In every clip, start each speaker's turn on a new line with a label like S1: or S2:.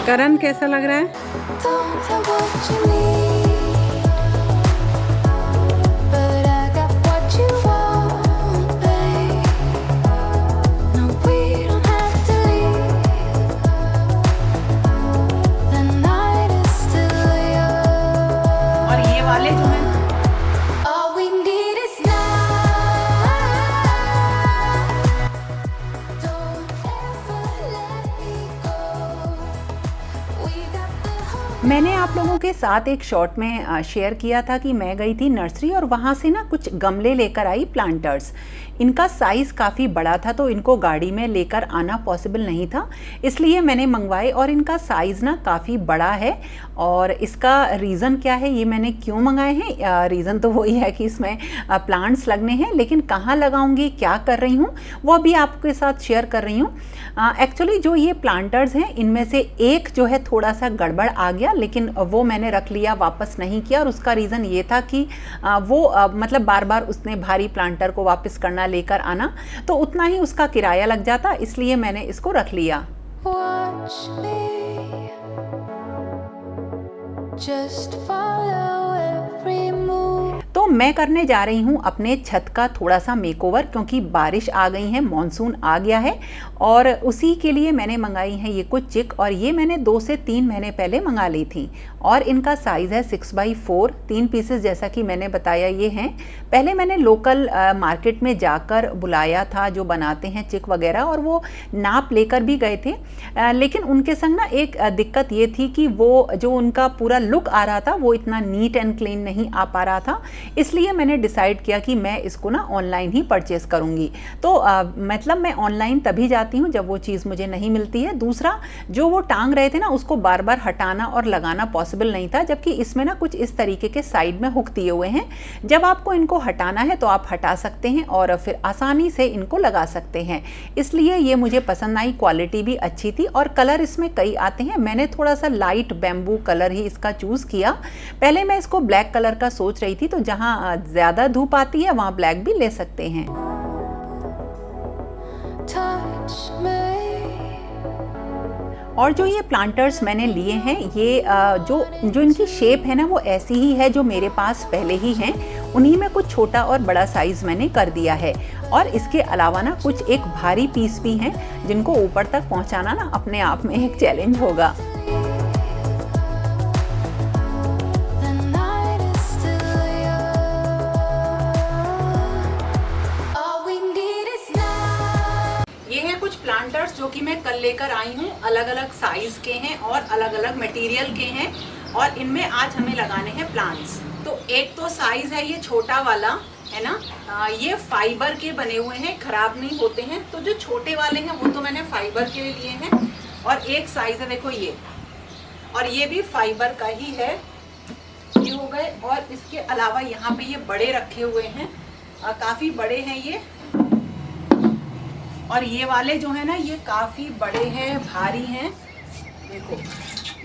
S1: करण कैसा लग रहा है? और ये वाले जो है मैंने आप लोगों के साथ एक शॉर्ट में शेयर किया था कि मैं गई थी नर्सरी और वहाँ से ना कुछ गमले लेकर आई प्लांटर्स। इनका साइज़ काफ़ी बड़ा था तो इनको गाड़ी में लेकर आना पॉसिबल नहीं था, इसलिए मैंने मंगवाए और इनका साइज़ ना काफ़ी बड़ा है। और इसका रीज़न क्या है, ये मैंने क्यों मंगाए हैं, रीज़न तो वही है कि इसमें प्लांट्स लगने हैं, लेकिन कहाँ लगाऊंगी, क्या कर रही हूँ, वो अभी आपके साथ शेयर कर रही हूँ। एक्चुअली जो ये प्लांटर्स हैं इनमें से एक जो है थोड़ा सा गड़बड़ आ गया, लेकिन वो मैंने रख लिया, वापस नहीं किया। और उसका रीज़न ये था कि मतलब बार बार उसने भारी प्लांटर को वापस करना, लेकर आना, तो उतना ही उसका किराया लग जाता, इसलिए मैंने इसको रख लिया। तो मैं करने जा रही हूँ अपने छत का थोड़ा सा मेकओवर, क्योंकि बारिश आ गई है, मॉनसून आ गया है, और उसी के लिए मैंने मंगाई हैं ये कुछ चिक। और ये मैंने 2 से 3 महीने पहले मंगा ली थी और इनका साइज़ है 6x4, 3 पीसेस जैसा कि मैंने बताया ये हैं। पहले मैंने लोकल मार्केट में जाकर बुलाया था जो बनाते हैं चिक वगैरह, और वो नाप लेकर भी गए थे, लेकिन उनके संग ना एक दिक्कत ये थी कि वो जो उनका पूरा लुक आ रहा था वो इतना नीट एंड क्लीन नहीं आ पा रहा था, इसलिए मैंने डिसाइड किया कि मैं इसको ना ऑनलाइन ही परचेस करूँगी। तो मतलब मैं ऑनलाइन तभी जाती हूँ जब वो चीज़ मुझे नहीं मिलती है। दूसरा, जो वो टांग रहे थे ना उसको बार बार हटाना और लगाना पॉसिबल नहीं था, जबकि इसमें ना कुछ इस तरीके के साइड में हुक दिए हुए हैं। जब आपको इनको हटाना है तो आप हटा सकते हैं और फिर आसानी से इनको लगा सकते हैं, इसलिए ये मुझे पसंद आई। क्वालिटी भी अच्छी थी और कलर इसमें कई आते हैं। मैंने थोड़ा सा लाइट बैम्बू कलर ही इसका चूज़ किया। पहले मैं इसको ब्लैक कलर का सोच रही थी, तो जहाँ ज़्यादा धूप आती है वहाँ ब्लैक भी ले सकते हैं। और जो ये प्लांटर्स मैंने लिए हैं, ये जो इनकी शेप है ना वो ऐसी ही है जो मेरे पास पहले ही हैं, उन्हीं में कुछ छोटा और बड़ा साइज़ मैंने कर दिया है। और इसके अलावा ना कुछ एक भारी पीस भी हैं जिनको ऊपर तक पहुंचाना ना अपने आप में एक चैलेंज होगा। प्लांटर्स जो कि मैं कल लेकर आई हूँ, अलग अलग साइज के हैं और अलग अलग मटेरियल के हैं, और इनमें आज हमें लगाने हैं प्लांट्स। तो एक तो साइज है ये छोटा वाला, है ना, ये फाइबर के बने हुए हैं, खराब नहीं होते हैं। तो जो छोटे वाले हैं वो तो मैंने फाइबर के लिए हैं, और एक साइज है देखो ये, और ये भी फाइबर का ही है, ये हो गए। और इसके अलावा यहाँ पे ये बड़े रखे हुए हैं, काफी बड़े हैं ये, और ये वाले जो है ना ये काफ़ी बड़े हैं, भारी हैं। देखो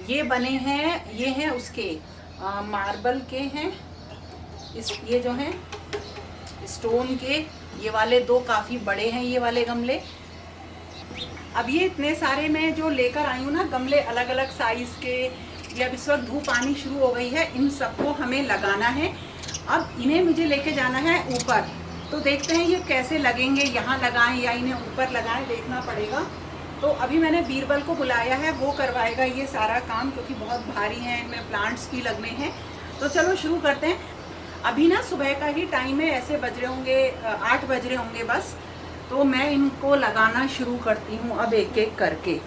S1: ये बने हैं, ये हैं उसके मार्बल के हैं, ये जो हैं स्टोन के। ये वाले 2 काफ़ी बड़े हैं ये वाले गमले। अब ये इतने सारे मैं जो लेकर आई हूँ ना गमले, अलग अलग साइज़ के, ये अब इस वक्त धूप आनी शुरू हो गई है, इन सबको हमें लगाना है। अब इन्हें मुझे लेके जाना है ऊपर, तो देखते हैं ये कैसे लगेंगे, यहाँ लगाएं या इन्हें ऊपर लगाएं, देखना पड़ेगा। तो अभी मैंने बीरबल को बुलाया है, वो करवाएगा ये सारा काम, क्योंकि बहुत भारी है, इनमें प्लांट्स भी लगने हैं। तो चलो शुरू करते हैं। अभी ना सुबह का ही टाइम है, ऐसे बज रहे होंगे 8 बज रहे होंगे बस। तो मैं इनको लगाना शुरू करती हूँ अब एक एक करके।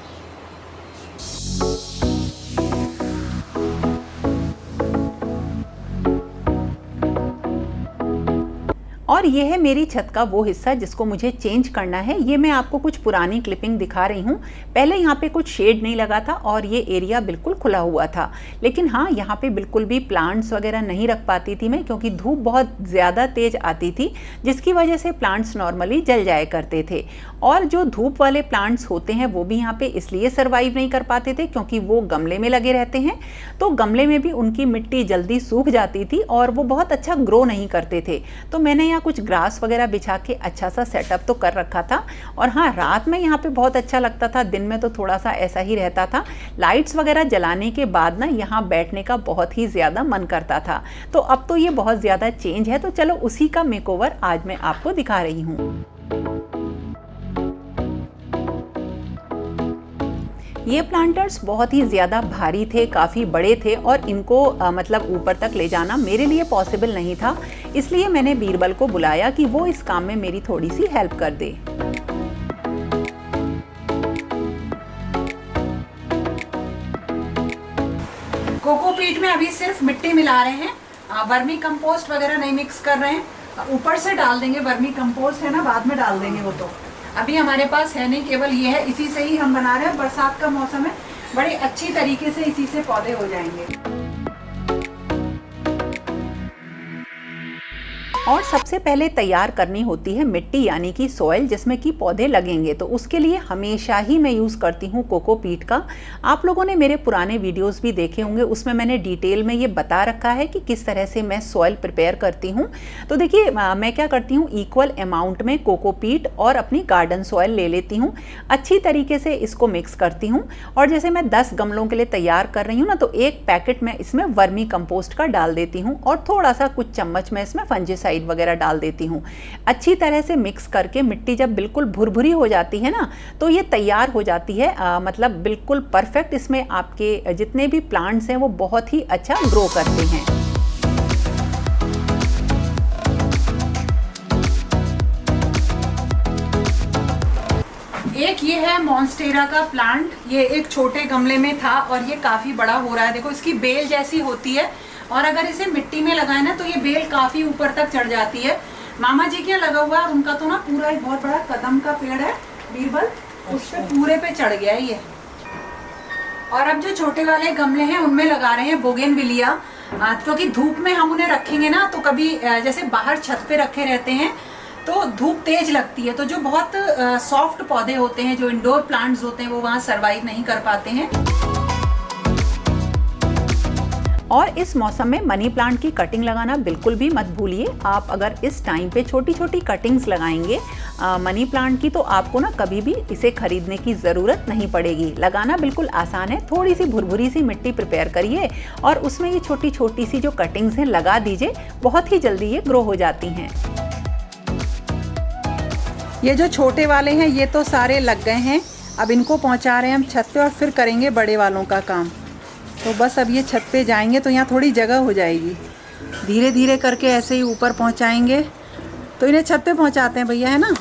S1: और ये है मेरी छत का वो हिस्सा जिसको मुझे चेंज करना है। ये मैं आपको कुछ पुरानी क्लिपिंग दिखा रही हूँ। पहले यहाँ पे कुछ शेड नहीं लगा था और ये एरिया बिल्कुल खुला हुआ था, लेकिन हाँ यहाँ पे बिल्कुल भी प्लांट्स वगैरह नहीं रख पाती थी मैं, क्योंकि धूप बहुत ज़्यादा तेज़ आती थी, जिसकी वजह से प्लांट्स नॉर्मली जल जाया करते थे। और जो धूप वाले प्लांट्स होते हैं वो भी यहाँ पे इसलिए सर्वाइव नहीं कर पाते थे क्योंकि वो गमले में लगे रहते हैं, तो गमले में भी उनकी मिट्टी जल्दी सूख जाती थी और वो बहुत अच्छा ग्रो नहीं करते थे। तो मैंने यहाँ कुछ ग्रास वगैरह बिछा के अच्छा सा सेटअप तो कर रखा था। और हाँ, रात में यहाँ पे बहुत अच्छा लगता था, दिन में तो थोड़ा सा ऐसा ही रहता था। लाइट्स वगैरह जलाने के बाद ना यहाँ बैठने का बहुत ही ज़्यादा मन करता था। तो अब तो ये बहुत ज़्यादा चेंज है, तो चलो उसी का मेकओवर आज मैं आपको दिखा रही हूँ। ये प्लांटर्स बहुत ही ज़्यादा भारी थे, काफ़ी बड़े थे और इनको मतलब ऊपर तक ले जाना मेरे लिए पॉसिबल नहीं था। इसलिए मैंने बीरबल को बुलाया कि वो इस काम में मेरी थोड़ी सी हेल्प कर दे।
S2: कोकोपीट में अभी सिर्फ मिट्टी मिला रहे हैं, वर्मी कंपोस्ट वगैरह नहीं मिक्स कर रहे हैं। ऊपर से डाल देंगे, वर्मी कंपोस्ट है ना, बाद में डाल देंगे वो तो। अभी हमारे पास है नहीं, केवल ये है, इसी से ही हम बना रहे हैं। बरसात का मौसम है, बड़े अच्छी तरीके से इसी से पौधे हो जाएंगे।
S1: और सबसे पहले तैयार करनी होती है मिट्टी यानी कि सॉइल, जिसमें कि पौधे लगेंगे। तो उसके लिए हमेशा ही मैं यूज़ करती हूँ कोकोपीट का। आप लोगों ने मेरे पुराने वीडियोस भी देखे होंगे, उसमें मैंने डिटेल में ये बता रखा है कि किस तरह से मैं सॉइल प्रिपेयर करती हूँ। तो देखिए मैं क्या करती हूँ, इक्वल अमाउंट में कोकोपीट और अपनी गार्डन सॉइल ले लेती हूँ, अच्छी तरीके से इसको मिक्स करती हूँ। और जैसे मैं 10 गमलों के लिए तैयार कर रही हूँ ना, तो एक पैकेट मैं इसमें वर्मी कंपोस्ट का डाल देती हूँ और थोड़ा सा कुछ चम्मच में इसमें फंजीसाइड वगैरह डाल देती हूँ। अच्छी तरह से मिक्स करके मिट्टी जब बिल्कुल भुरभुरी हो जाती है ना, तो ये तैयार हो जाती है, मतलब बिल्कुल परफेक्ट। इसमें आपके जितने भी प्लांट्स हैं वो बहुत ही अच्छा ग्रो करते हैं।
S2: एक ये है मॉन्स्टेरा का प्लांट, ये एक छोटे गमले में था और ये काफी बड़ा हो रहा है। देखो इसकी बेल जैसी होती है और अगर इसे मिट्टी में लगाए ना तो ये बेल काफी ऊपर तक चढ़ जाती है। मामा जी क्या लगा हुआ है, उनका तो ना पूरा एक बहुत बड़ा कदम का पेड़ है बीरबल, उस पे पूरे पे चढ़ गया है ये। और अब जो छोटे वाले गमले हैं उनमें लगा रहे हैं बोगेनविलिया, क्योंकि धूप में हम उन्हें रखेंगे ना तो कभी जैसे बाहर छत पे रखे रहते हैं तो धूप तेज लगती है, तो जो बहुत सॉफ्ट पौधे होते हैं, जो इंडोर प्लांट्स होते हैं, वो वहाँ सरवाइव नहीं कर पाते हैं।
S1: और इस मौसम में मनी प्लांट की कटिंग लगाना बिल्कुल भी मत भूलिए। आप अगर इस टाइम पे छोटी छोटी कटिंग्स लगाएंगे मनी प्लांट की, तो आपको ना कभी भी इसे खरीदने की ज़रूरत नहीं पड़ेगी। लगाना बिल्कुल आसान है। थोड़ी सी भुरभुरी सी मिट्टी प्रिपेयर करिए और उसमें ये छोटी छोटी सी जो कटिंग्स हैं लगा दीजिए, बहुत ही जल्दी ये ग्रो हो जाती हैं।
S2: ये जो छोटे वाले हैं ये तो सारे लग गए हैं, अब इनको पहुंचा रहे हैं हम छत पे और फिर करेंगे बड़े वालों का काम। तो बस अब ये छत पे जाएंगे तो यहाँ थोड़ी जगह हो जाएगी, धीरे धीरे करके ऐसे ही ऊपर पहुँचाएंगे। तो इन्हें छत पे पहुँचाते हैं भैया, है ना।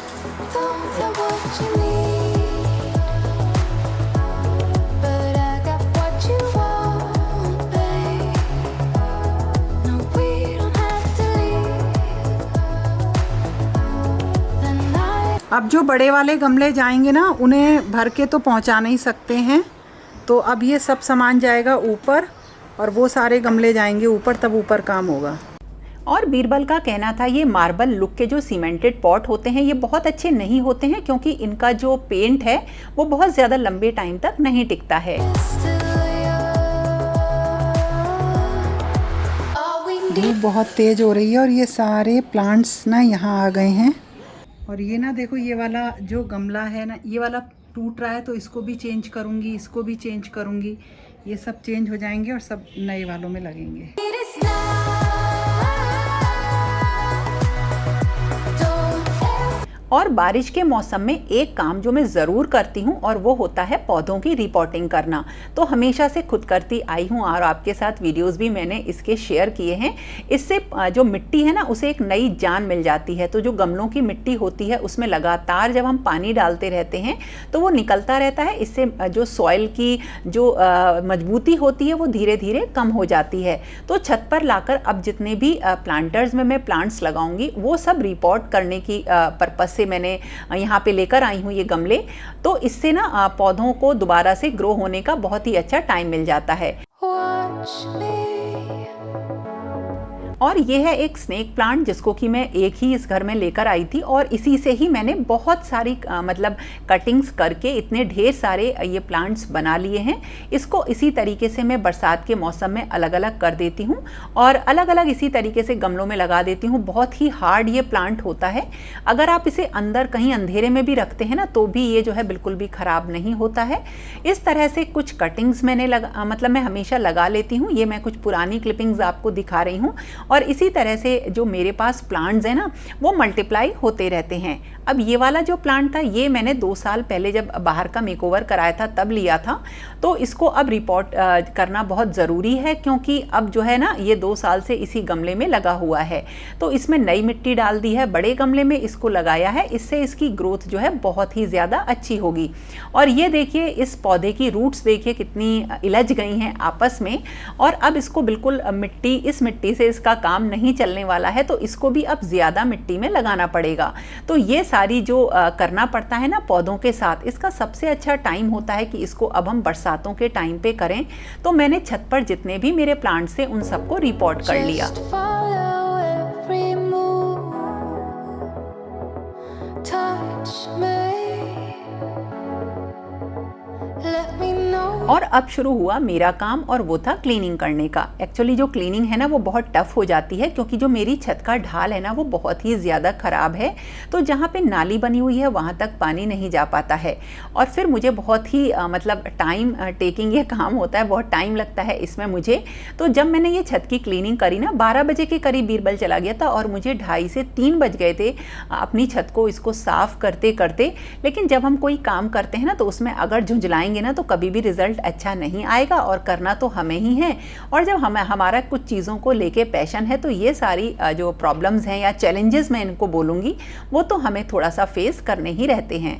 S2: अब जो बड़े वाले गमले जाएंगे ना, उन्हें भर के तो पहुंचा नहीं सकते हैं, तो अब ये सब सामान जाएगा ऊपर और वो सारे गमले जाएंगे ऊपर, तब ऊपर काम होगा।
S1: और बीरबल का कहना था ये मार्बल लुक के जो सीमेंटेड पॉट होते हैं ये बहुत अच्छे नहीं होते हैं, क्योंकि इनका जो पेंट है वो बहुत ज़्यादा लंबे टाइम तक नहीं टिकता है।
S2: धूप बहुत तेज हो रही है और ये सारे प्लांट्स ना यहाँ आ गए हैं। और ये ना देखो, ये वाला जो गमला है ना, ये वाला टूट रहा है, तो इसको भी चेंज करूँगी, इसको भी चेंज करूँगी। ये सब चेंज हो जाएंगे और सब नए वालों में लगेंगे।
S1: और बारिश के मौसम में एक काम जो मैं ज़रूर करती हूँ और वो होता है पौधों की रिपोर्टिंग करना। तो हमेशा से खुद करती आई हूँ और आपके साथ वीडियोस भी मैंने इसके शेयर किए हैं। इससे जो मिट्टी है ना उसे एक नई जान मिल जाती है। तो जो गमलों की मिट्टी होती है उसमें लगातार जब हम पानी डालते रहते हैं तो वो निकलता रहता है। इससे जो सॉइल की जो मजबूती होती है वो धीरे धीरे कम हो जाती है। तो छत पर लाकर अब जितने भी प्लांटर्स में मैं प्लांट्स लगाऊंगी वो सब रिपोर्ट करने की पर्पस से मैंने यहाँ पे लेकर आई हूँ ये गमले। तो इससे ना पौधों को दोबारा से ग्रो होने का बहुत ही अच्छा टाइम मिल जाता है। और ये है एक स्नेक प्लांट जिसको कि मैं एक ही इस घर में लेकर आई थी और इसी से ही मैंने बहुत सारी मतलब कटिंग्स करके इतने ढेर सारे ये प्लांट्स बना लिए हैं। इसको इसी तरीके से मैं बरसात के मौसम में अलग अलग कर देती हूँ और अलग अलग इसी तरीके से गमलों में लगा देती हूँ। बहुत ही हार्ड ये प्लांट होता है, अगर आप इसे अंदर कहीं अंधेरे में भी रखते हैं ना तो भी ये जो है बिल्कुल भी ख़राब नहीं होता है। इस तरह से कुछ कटिंग्स मैंने मतलब मैं हमेशा लगा लेती हूँ। ये मैं कुछ पुरानी क्लिपिंग्स आपको दिखा रही हूँ और इसी तरह से जो मेरे पास प्लांट्स हैं ना वो मल्टीप्लाई होते रहते हैं। अब ये वाला जो प्लांट था ये मैंने 2 साल पहले जब बाहर का मेकओवर कराया था तब लिया था, तो इसको अब रिपोर्ट करना बहुत ज़रूरी है क्योंकि अब जो है ना ये 2 साल से इसी गमले में लगा हुआ है। तो इसमें नई मिट्टी डाल दी है, बड़े गमले में इसको लगाया है, इससे इसकी ग्रोथ जो है बहुत ही ज़्यादा अच्छी होगी। और ये देखिए इस पौधे की रूट्स देखिए कितनी इलझ गई हैं आपस में और अब इसको बिल्कुल इस मिट्टी से इसका काम नहीं चलने वाला है, तो इसको भी अब ज़्यादा मिट्टी में लगाना पड़ेगा। तो ये सारी जो करना पड़ता है ना पौधों के साथ, इसका सबसे अच्छा टाइम होता है कि इसको अब हम बरसातों के टाइम पे करें। तो मैंने छत पर जितने भी मेरे प्लांट्स थे उन सबको रिपोर्ट कर लिया। और अब शुरू हुआ मेरा काम और वो था क्लीनिंग करने का। एक्चुअली जो क्लीनिंग है ना वो बहुत टफ हो जाती है क्योंकि जो मेरी छत का ढाल है ना वो बहुत ही ज़्यादा ख़राब है, तो जहाँ पे नाली बनी हुई है वहाँ तक पानी नहीं जा पाता है और फिर मुझे बहुत ही मतलब टाइम टेकिंग ये काम होता है, बहुत टाइम लगता है इसमें मुझे। तो जब मैंने ये छत की क्लीनिंग करी ना 12 बजे के करीब बीरबल चला गया था और मुझे 2:30 से 3 बज गए थे अपनी छत को इसको साफ़ करते करते। लेकिन जब हम कोई काम करते हैं ना तो उसमें अगर झुंझलाएंगे ना तो कभी भी रिजल्ट अच्छा नहीं आएगा और करना तो हमें ही है। और जब हमारा कुछ चीज़ों को लेके पैशन है तो ये सारी जो प्रॉब्लम्स हैं या चैलेंजेस मैं इनको बोलूँगी वो तो हमें थोड़ा सा फेस करने ही रहते हैं।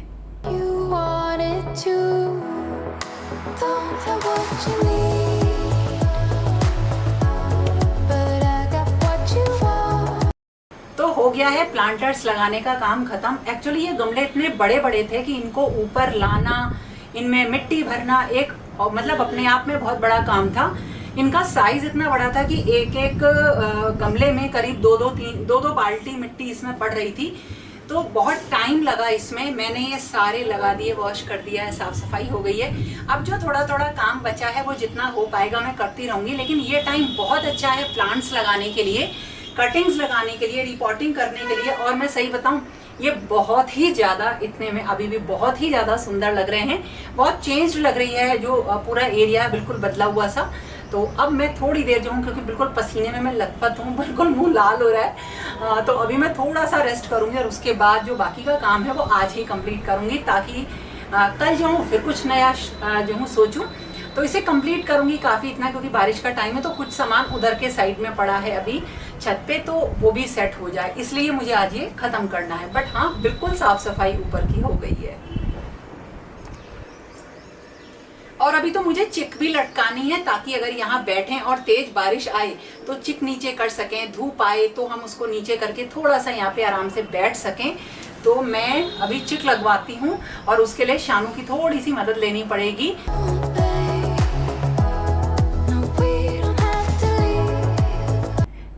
S2: तो हो गया है प्लांटर्स लगाने का काम खत्म। एक्चुअली ये गमले इतने बड़े बड़े थे कि इनको ऊपर लाना, इनमें मिट्टी भरना एक मतलब अपने आप में बहुत बड़ा काम था। इनका साइज इतना बड़ा था कि एक एक गमले में करीब 2-2 बाल्टी मिट्टी इसमें पड़ रही थी, तो बहुत टाइम लगा इसमें। मैंने ये सारे लगा दिए, वॉश कर दिया है, साफ सफाई हो गई है। अब जो थोड़ा थोड़ा काम बचा है वो जितना हो पाएगा मैं करती रहूँगी, लेकिन ये टाइम बहुत अच्छा है प्लांट्स लगाने के लिए, कटिंग्स लगाने के लिए, रिपोर्टिंग करने के लिए। और मैं सही बताऊं ये बहुत ही ज़्यादा इतने में अभी भी बहुत ही ज़्यादा सुंदर लग रहे हैं, बहुत चेंज लग रही है जो पूरा एरिया है बिल्कुल बदला हुआ सा। तो अब मैं थोड़ी देर जो हूँ क्योंकि बिल्कुल पसीने में मैं लथपथ हूँ, बिल्कुल मुंह लाल हो रहा है, तो अभी मैं थोड़ा सा रेस्ट करूँगी और उसके बाद जो बाकी का काम है वो आज ही कंप्लीट करूँगी ताकि कल जो हूँ फिर कुछ नया जो हूँ सोचूँ तो इसे कंप्लीट करूँगी। काफ़ी इतना क्योंकि बारिश का टाइम है तो कुछ सामान उधर के साइड में पड़ा है अभी छत पे, तो वो भी सेट हो जाए, इसलिए मुझे आज ये ख़त्म करना है। बट हाँ बिल्कुल साफ़ सफाई ऊपर की हो गई है। और अभी तो मुझे चिक भी लटकानी है ताकि अगर यहाँ बैठें और तेज बारिश आए तो चिक नीचे कर सकें, धूप आए तो हम उसको नीचे करके थोड़ा सा यहाँ पे आराम से बैठ सकें। तो मैं अभी चिक लगवाती हूँ और उसके लिए शानू की थोड़ी सी मदद लेनी पड़ेगी।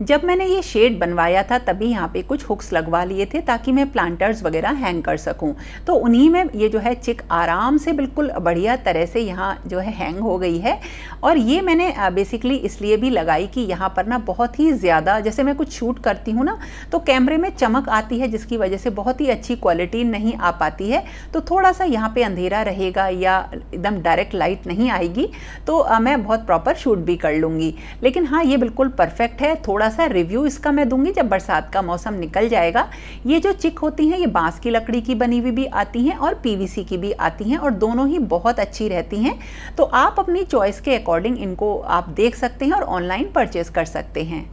S2: जब मैंने ये शेड बनवाया था तभी यहाँ पे कुछ हुक्स लगवा लिए थे ताकि मैं प्लांटर्स वगैरह हैंग कर सकूँ, तो उन्हीं में ये जो है चिक आराम से बिल्कुल बढ़िया तरह से यहाँ जो है हैंग हो गई है। और ये मैंने बेसिकली इसलिए भी लगाई कि यहाँ पर ना बहुत ही ज़्यादा जैसे मैं कुछ शूट करती हूँ ना तो कैमरे में चमक आती है जिसकी वजह से बहुत ही अच्छी क्वालिटी नहीं आ पाती है, तो थोड़ा सा यहाँ पे अंधेरा रहेगा या एकदम डायरेक्ट लाइट नहीं आएगी तो मैं बहुत प्रॉपर शूट भी कर लूँगी। लेकिन हाँ ये बिल्कुल परफेक्ट है। थोड़ा सा रिव्यू इसका मैं दूंगी जब बरसात का मौसम निकल जाएगा। ये जो चिक होती हैं ये बांस की लकड़ी की बनी हुई भी आती हैं और पीवीसी की भी आती हैं और दोनों ही बहुत अच्छी रहती हैं, तो आप अपनी चॉइस के अकॉर्डिंग इनको आप देख सकते हैं और ऑनलाइन परचेज कर सकते हैं।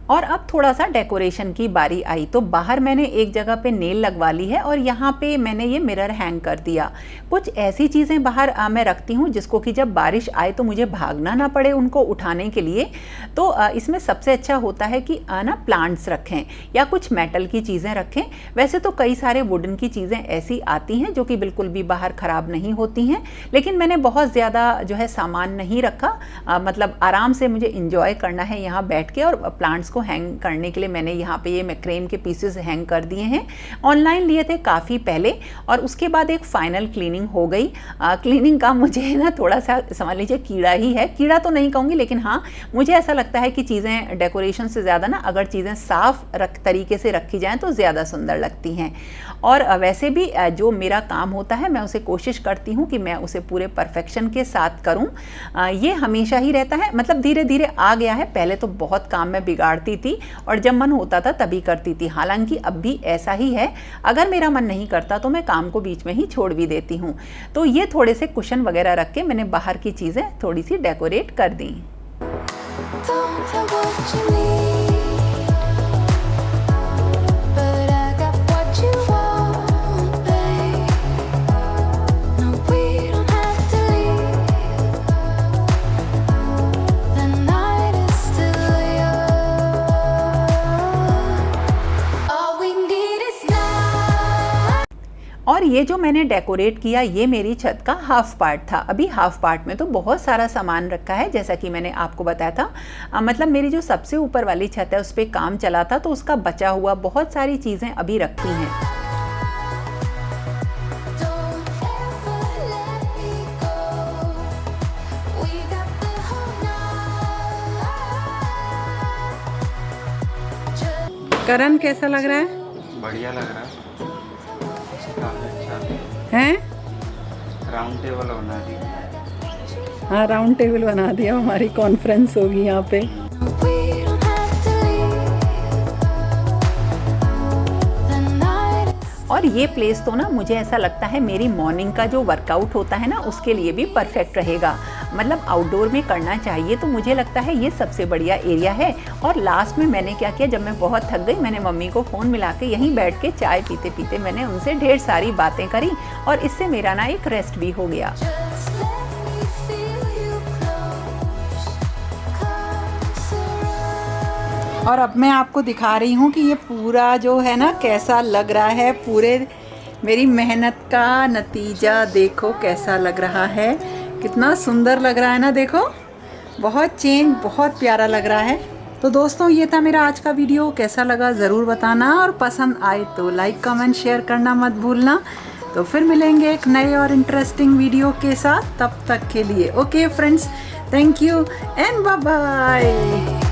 S2: और अब
S1: थोड़ा सा डेकोरेशन की बारी आई। तो बाहर मैंने एक जगह पे नेल लगवा ली है और यहाँ पे मैंने ये मिरर हैंग कर दिया। कुछ ऐसी चीज़ें बाहर मैं रखती हूँ जिसको कि जब बारिश आए तो मुझे भागना ना पड़े उनको उठाने के लिए। तो इसमें सबसे अच्छा होता है कि ना प्लांट्स रखें या कुछ मेटल की चीज़ें रखें। वैसे तो कई सारे वुडन की चीज़ें ऐसी आती हैं जो कि बिल्कुल भी बाहर ख़राब नहीं होती हैं, लेकिन मैंने बहुत ज़्यादा जो है सामान नहीं रखा। मतलब आराम से मुझे इंजॉय करना है यहाँ बैठ के, और प्लांट्स को हैंग करने के लिए मैंने यहाँ पे ये मैक्रेम के पीसेस हैंग कर दिए हैं। ऑनलाइन लिए थे काफ़ी पहले, और उसके बाद एक फाइनल क्लीनिंग हो गई। क्लीनिंग का मुझे ना थोड़ा सा समझ लीजिए कीड़ा ही है, कीड़ा तो नहीं कहूँगी, लेकिन हाँ मुझे ऐसा लगता है कि चीज़ें डेकोरेशन से ज़्यादा ना अगर चीज़ें साफ़ तरीके से रखी जाएँ तो ज़्यादा सुंदर लगती हैं। और वैसे भी जो मेरा काम होता है मैं उसे कोशिश करती हूँ कि मैं उसे पूरे परफेक्शन के साथ करूँ। ये हमेशा ही रहता है, मतलब धीरे धीरे आ गया है। पहले तो बहुत काम मैं बिगाड़ती थी और जब मन होता था तभी करती थी, हालांकि अब भी ऐसा ही है। अगर मेरा मन नहीं करता तो मैं काम को बीच में ही छोड़ भी देती हूँ। तो ये थोड़े से कुशन वगैरह रख के मैंने बाहर की चीज़ें थोड़ी सी डेकोरेट कर दी। और ये जो मैंने डेकोरेट किया ये मेरी छत का हाफ पार्ट था। अभी हाफ पार्ट में तो बहुत सारा सामान रखा है, जैसा कि मैंने आपको बताया था। मतलब मेरी जो सबसे ऊपर वाली छत है उस पर काम चला था, तो उसका बचा हुआ बहुत सारी चीज़ें अभी रखी हैं।
S2: करण कैसा लग रहा है?
S3: बढ़िया लग रहा है,
S2: हैं?
S3: राउंड टेबल बना दिया।
S2: हाँ, राउंड टेबल बना दिया, हमारी कॉन्फ्रेंस होगी यहाँ पे।
S1: और ये प्लेस तो ना मुझे ऐसा लगता है मेरी मॉर्निंग का जो वर्कआउट होता है ना उसके लिए भी परफेक्ट रहेगा। मतलब आउटडोर में करना चाहिए, तो मुझे लगता है ये सबसे बढ़िया एरिया है। और लास्ट में मैंने क्या किया, जब मैं बहुत थक गई मैंने मम्मी को फ़ोन मिला के यहीं बैठ के चाय पीते पीते मैंने उनसे ढेर सारी बातें करी, और इससे मेरा ना एक रेस्ट भी हो गया।
S2: और अब मैं आपको दिखा रही हूँ कि ये पूरा जो है ना कैसा लग रहा है। पूरे मेरी मेहनत का नतीजा देखो कैसा लग रहा है, कितना सुंदर लग रहा है ना। देखो बहुत चेंज, बहुत प्यारा लग रहा है। तो दोस्तों ये था मेरा आज का वीडियो, कैसा लगा ज़रूर बताना, और पसंद आए तो लाइक कमेंट शेयर करना मत भूलना। तो फिर मिलेंगे एक नए और इंटरेस्टिंग वीडियो के साथ, तब तक के लिए okay friends, thank you and bye bye.